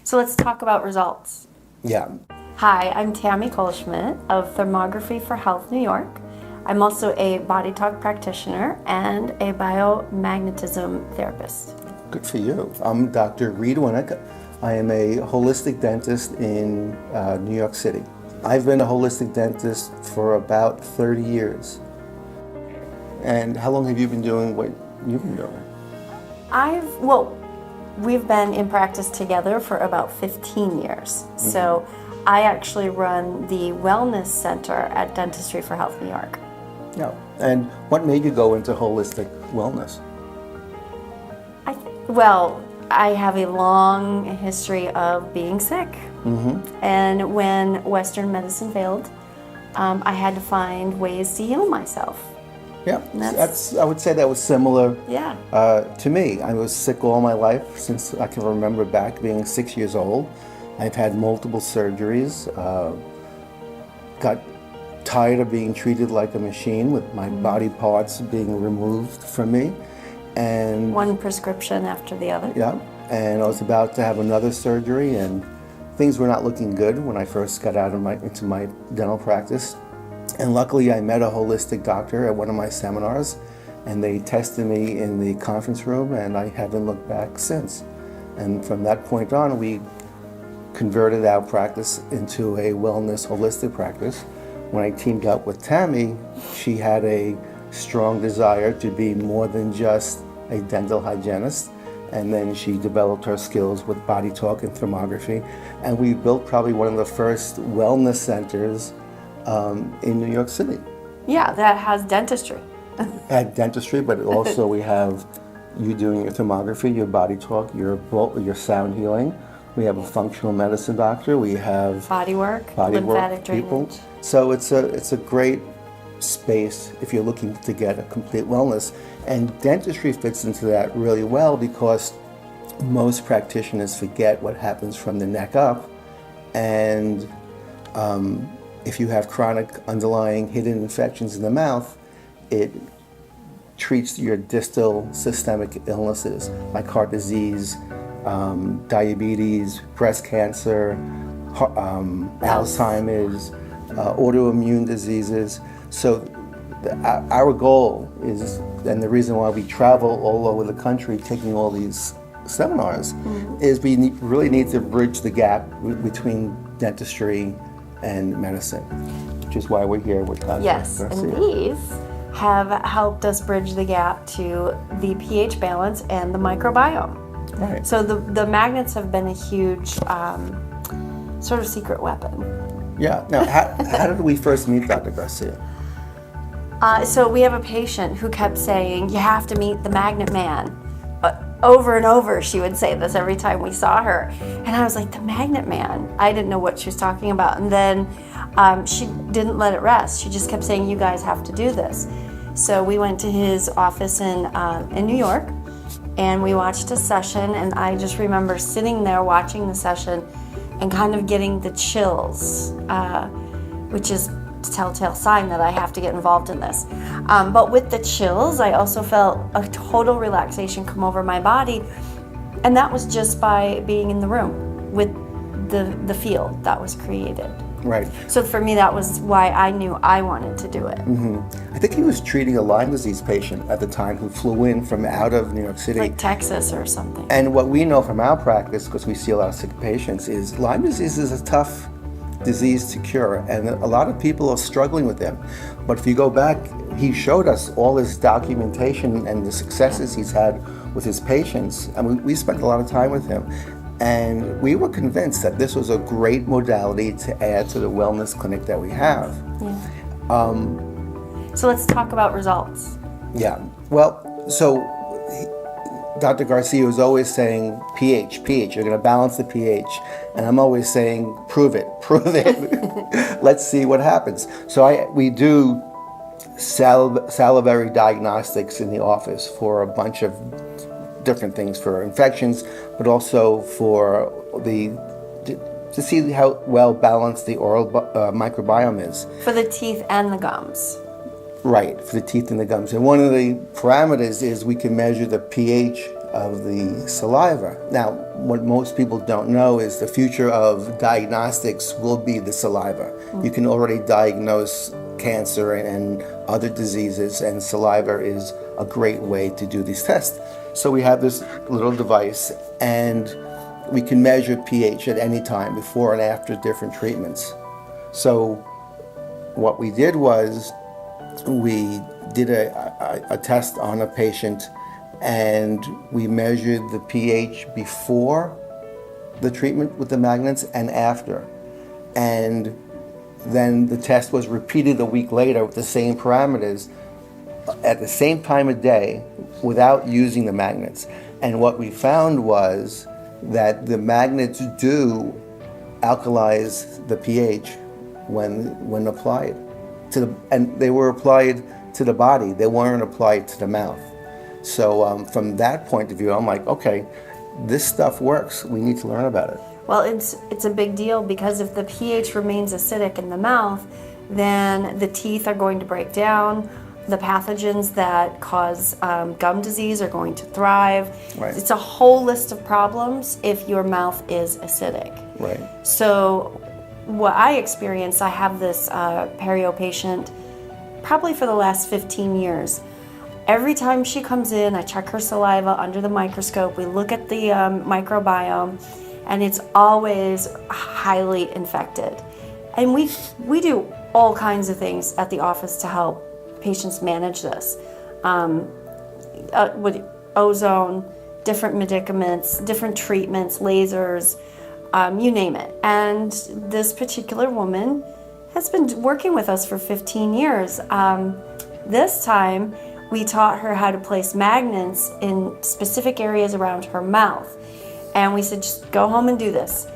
So let's talk about results. Yeah. Hi, I'm Tammy Kohlschmidt of Thermography for Health New York. I'm also a body talk practitioner and a biomagnetism therapist. Good for you. I'm Dr. Reed Winnick. I am a holistic dentist in New York City. I've been a holistic dentist for about 30 years. And how long have you been doing what you've been doing? We've been in practice together for about 15 years. Mm-hmm. So I actually run the Wellness Center at Dentistry for Health New York. Yeah. And what made you go into holistic wellness? I have a long history of being sick. Mm-hmm. And when Western medicine failed, I had to find ways to heal myself. Yeah, I would say that was similar to me. I was sick all my life since I can remember back being 6 years old. I've had multiple surgeries, got tired of being treated like a machine with my body parts being removed from me. And one prescription after the other. Yeah, and I was about to have another surgery and things were not looking good when I first got into my dental practice. And luckily I met a holistic doctor at one of my seminars and they tested me in the conference room and I haven't looked back since. And from that point on, we converted our practice into a wellness holistic practice. When I teamed up with Tammy, she had a strong desire to be more than just a dental hygienist. And then she developed her skills with body talk and thermography. And we built probably one of the first wellness centers in New York City. Yeah, that has dentistry. At dentistry, but also we have you doing your thermography, your body talk, your sound healing. We have a functional medicine doctor. We have body work, lymphatic people. So it's a great space if you're looking to get a complete wellness. And dentistry fits into that really well because most practitioners forget what happens from the neck up. And if you have chronic underlying hidden infections in the mouth, it treats your distal systemic illnesses like heart disease, diabetes, breast cancer, Alzheimer's, autoimmune diseases. So our goal is, and the reason why we travel all over the country taking all these seminars, is we really need to bridge the gap between dentistry and medicine, which is why we're here with Dr. Yes, Garcia. And these have helped us bridge the gap to the pH balance and the microbiome. Right. So the magnets have been a huge sort of secret weapon. Yeah. Now, how did we first meet Dr. Garcia? So we have a patient who kept saying, "You have to meet the Magnet Man." Over and over, she would say this every time we saw her. And I was like, "The Magnet Man?" I didn't know what she was talking about. And then she didn't let it rest. She just kept saying, "You guys have to do this." So we went to his office in New York, and we watched a session. And I just remember sitting there watching the session and kind of getting the chills, which is a telltale sign that I have to get involved in this. But with the chills, I also felt a total relaxation come over my body. And that was just by being in the room with the field that was created. Right. So for me, that was why I knew I wanted to do it. Mm-hmm. I think he was treating a Lyme disease patient at the time who flew in from out of New York City. Like Texas or something. And what we know from our practice, because we see a lot of sick patients, is Lyme disease is a tough disease to cure, and a lot of people are struggling with them. But if you go back, he showed us all his documentation and the successes he's had with his patients, and we spent a lot of time with him. And we were convinced that this was a great modality to add to the wellness clinic that we have. Yeah. So let's talk about results. Yeah. Well, so Dr. Garcia was always saying pH, you're going to balance the pH. And I'm always saying, prove it. Let's see what happens. So we do salivary diagnostics in the office for a bunch of different things, for infections, but also for to see how well balanced the oral microbiome is. For the teeth and the gums. Right, for the teeth and the gums. And one of the parameters is we can measure the pH of the saliva. Now, what most people don't know is the future of diagnostics will be the saliva. You can already diagnose cancer and other diseases, and saliva is a great way to do these tests. So we have this little device, and we can measure pH at any time, before and after different treatments. So what we did was we did a test on a patient, and we measured the pH before the treatment with the magnets and after. And then the test was repeated a week later with the same parameters at the same time of day without using the magnets. And what we found was that the magnets do alkalize the pH when applied and they were applied to the body. They weren't applied to the mouth. So from that point of view, I'm like, okay, this stuff works. We need to learn about it. Well, it's a big deal, because if the pH remains acidic in the mouth, then the teeth are going to break down. The pathogens that cause gum disease are going to thrive. Right. It's a whole list of problems if your mouth is acidic. Right. So what I experienced, I have this perio patient probably for the last 15 years. Every time she comes in, I check her saliva under the microscope. We look at the microbiome, and it's always highly infected. And we do all kinds of things at the office to help patients manage this. With ozone, different medicaments, different treatments, lasers, you name it. And this particular woman has been working with us for 15 years. This time, we taught her how to place magnets in specific areas around her mouth. And we said, just go home and do this.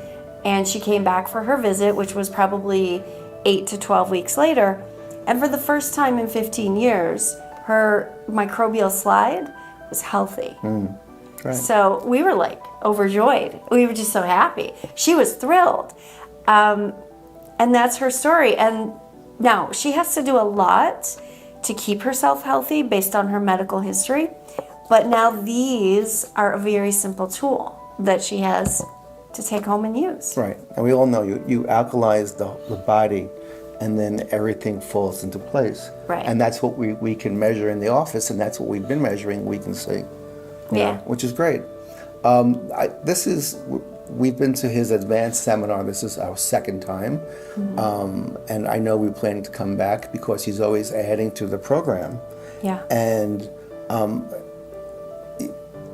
And she came back for her visit, which was probably 8 to 12 weeks later. And for the first time in 15 years, her microbial slide was healthy. Right. So we were like overjoyed. We were just so happy. She was thrilled. And that's her story. And now she has to do a lot to keep herself healthy based on her medical history. But now these are a very simple tool that she has to take home and use. Right. And we all know you alkalize the body, and then everything falls into place. Right. And that's what we can measure in the office, and that's what we've been measuring, we can see. Yeah. Which is great. We've been to his advanced seminar. This is our second time. And I know we plan to come back because he's always adding to the program. Yeah. And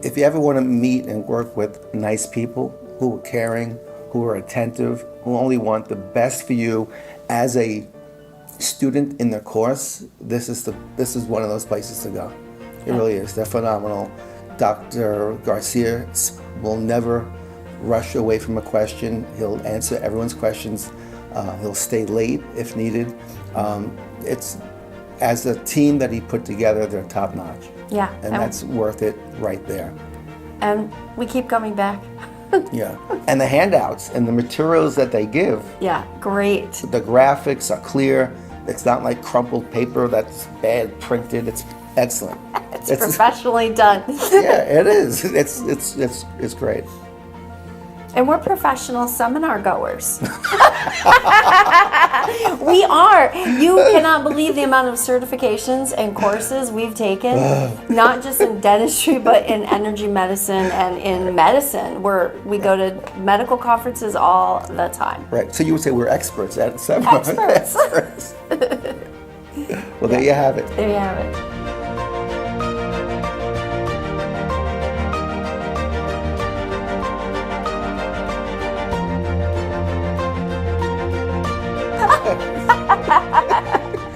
if you ever want to meet and work with nice people who are caring, who are attentive, who only want the best for you as a student in the course, this is one of those places to go. It really is. They're phenomenal. Dr. Garcia will never rush away from a question. He'll answer everyone's questions. He'll stay late if needed. It's as a team that he put together, they're top notch. Yeah. And that's worth it right there. And we keep coming back. Yeah. And the handouts and the materials that they give. Yeah, great. The graphics are clear. It's not like crumpled paper that's bad printed. It's excellent. It's professionally done. Yeah, it is. It's great. And we're professional seminar goers. We are. You cannot believe the amount of certifications and courses we've taken, not just in dentistry, but in energy medicine and in medicine, where we go to medical conferences all the time. Right. So you would say we're experts at seminars. Experts. Well, there you have it. There you have it.